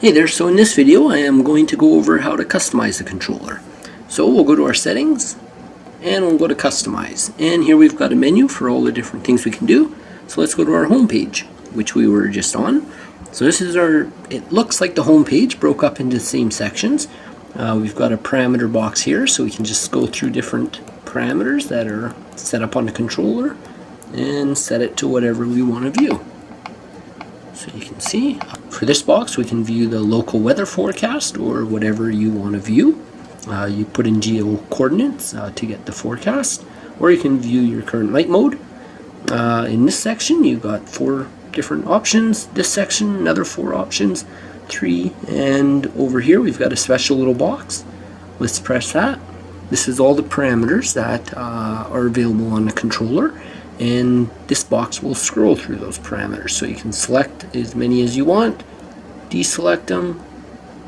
Hey there, so in this video I am going to go over how to customize the controller. So we'll go to our settings and we'll go to customize, and here we've got a menu for all the different things we can do. So let's go to our home page, which we were just on. So this is it looks like the home page broke up into the same sections. We've got a parameter box here, so we can just go through different parameters that are set up on the controller and set it to whatever we want to view. So you can see, for this box we can view the local weather forecast or whatever you want to view. You put in geo coordinates to get the forecast, or you can view your current light mode. In this section you've got 4 different options. This section, another 4 options, 3, and over here we've got a special little box. Let's press that. This is all the parameters that are available on the controller, and this box will scroll through those parameters, so you can select as many as you want, deselect them,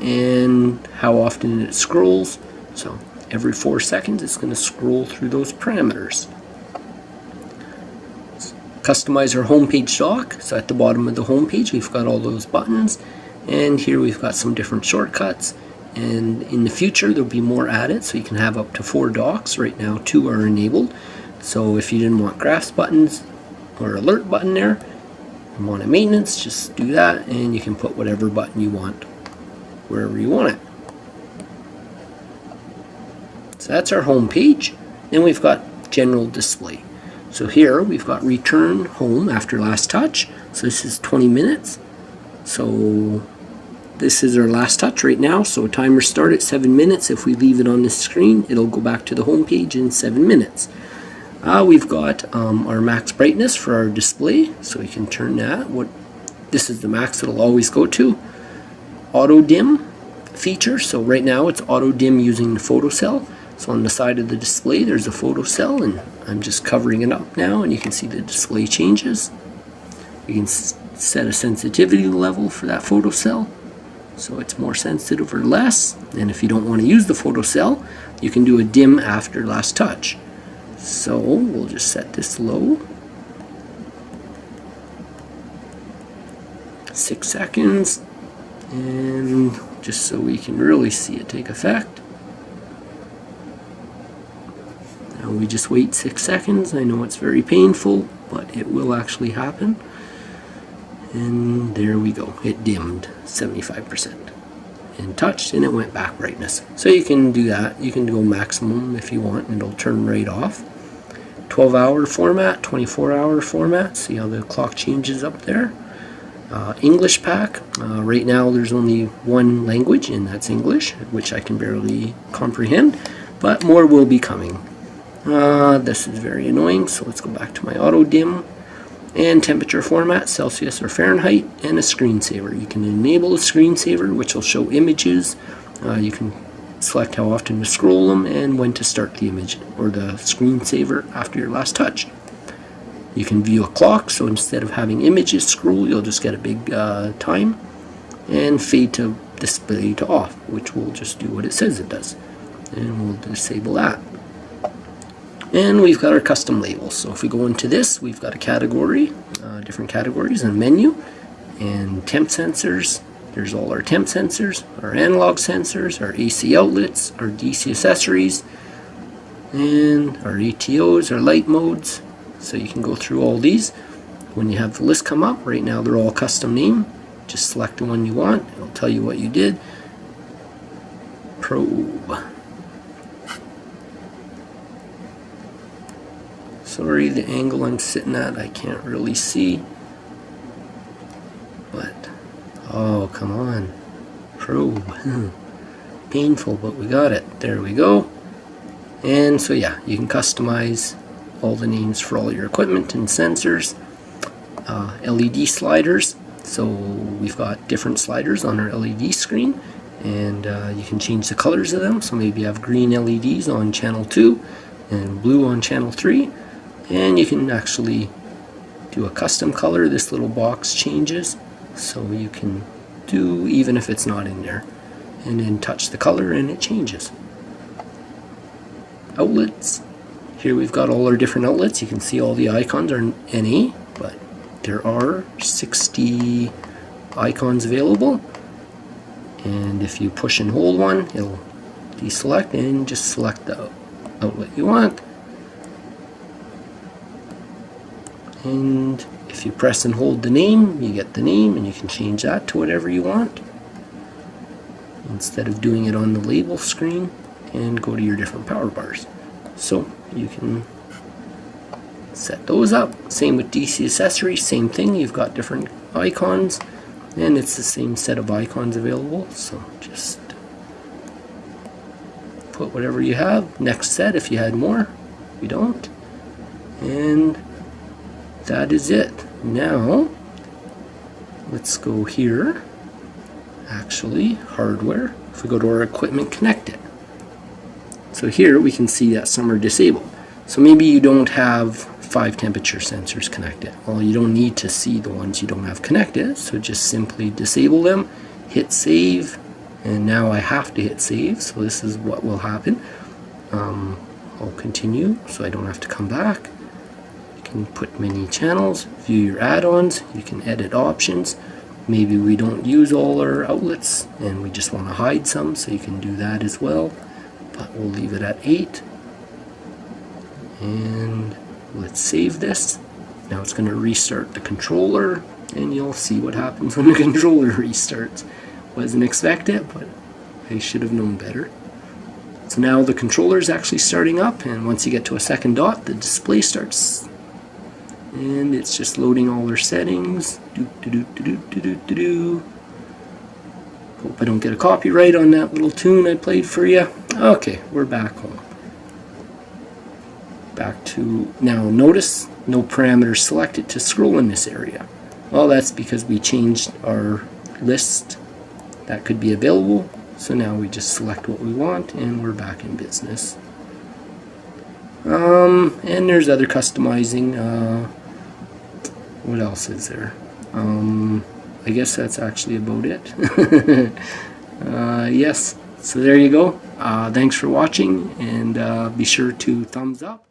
and how often it scrolls. So every 4 seconds it's going to scroll through those parameters. Customize our homepage dock. So at the bottom of the homepage we've got all those buttons, and here we've got some different shortcuts, and in the future there'll be more added, so you can have up to 4 docks. Right now 2 are enabled. So if you didn't want graphs buttons or alert button there, you want a maintenance, just do that, and you can put whatever button you want wherever you want it. So that's our home page. Then we've got general display. So here we've got return home after last touch. So this is 20 minutes. So this is our last touch right now. So timer start at 7 minutes. If we leave it on this screen, it'll go back to the home page in 7 minutes. We've got our max brightness for our display, so we can turn that. This is the max it'll always go to. Auto dim feature, so right now it's auto dim using the photo cell. So on the side of the display there's a photo cell, and I'm just covering it up now, and you can see the display changes. You can set a sensitivity level for that photo cell, so it's more sensitive or less. And if you don't want to use the photo cell, you can do a dim after last touch. So we'll just set this low. 6 seconds, and just so we can really see it take effect. Now we just wait 6 seconds. I know it's very painful, but it will actually happen. And there we go. It dimmed 75% and touched, and it went back brightness. So you can do that. You can go maximum if you want, and it'll turn right off. 12-hour format, 24-hour format. See how the clock changes up there. English pack. Right now there's only 1 language, and that's English, which I can barely comprehend, but more will be coming. This is very annoying, so let's go back to my auto dim. And temperature format, Celsius or Fahrenheit, and a screensaver. You can enable a screensaver, which will show images. You can select how often to scroll them and when to start the image or the screensaver after your last touch. You can view a clock, so instead of having images scroll, you'll just get a big time. And fade to display to off, which will just do what it says it does. And we'll disable that. And we've got our custom labels. So if we go into this, we've got a category, different categories, and menu, and temp sensors. There's all our temp sensors, our analog sensors, our AC outlets, our DC accessories, and our ATOs, our light modes. So you can go through all these. When you have the list come up, right now they're all custom name. Just select the one you want. It'll tell you what you did. Probe. Sorry, the angle I'm sitting at I can't really see, but oh, come on. Probe. Painful, but we got it. There we go. And so yeah, you can customize all the names for all your equipment and sensors. LED sliders. So we've got different sliders on our LED screen, and you can change the colors of them. So maybe you have green LEDs on channel 2 and blue on channel 3. And you can actually do a custom color. This little box changes, so you can do even if it's not in there, and then touch the color and it changes. Outlets. Here we've got all our different outlets. You can see all the icons are NA, but there are 60 icons available. And if you push and hold one, it'll deselect and just select the outlet you want. And if you press and hold the name, you get the name, and you can change that to whatever you want instead of doing it on the label screen, and go to your different power bars. So you can set those up. Same with DC accessories, same thing. You've got different icons, and it's the same set of icons available. So just put whatever you have. Next set if you had more. We don't. And that is it. Now let's go here. Actually, hardware. If we go to our equipment connected. So here we can see that some are disabled. So maybe you don't have 5 temperature sensors connected. Well, you don't need to see the ones you don't have connected. So just simply disable them, hit save, and now I have to hit save. So this is what will happen. I'll continue so I don't have to come back. You can put many channels, view your add-ons, you can edit options. Maybe we don't use all our outlets and we just want to hide some, so you can do that as well. But we'll leave it at 8. And let's save this. Now it's going to restart the controller, and you'll see what happens when the controller restarts. Wasn't expect it, but I should have known better. So now the controller is actually starting up, and once you get to a second dot, the display starts. And it's just loading all our settings. Hope I don't get a copyright on that little tune I played for you. Okay, we're back home. Back to, now notice no parameters selected to scroll in this area. Well, that's because we changed our list that could be available. So now we just select what we want and we're back in business. And there's other customizing. What else is there? I guess that's actually about it. Yes, so there you go. Thanks for watching, and be sure to thumbs up.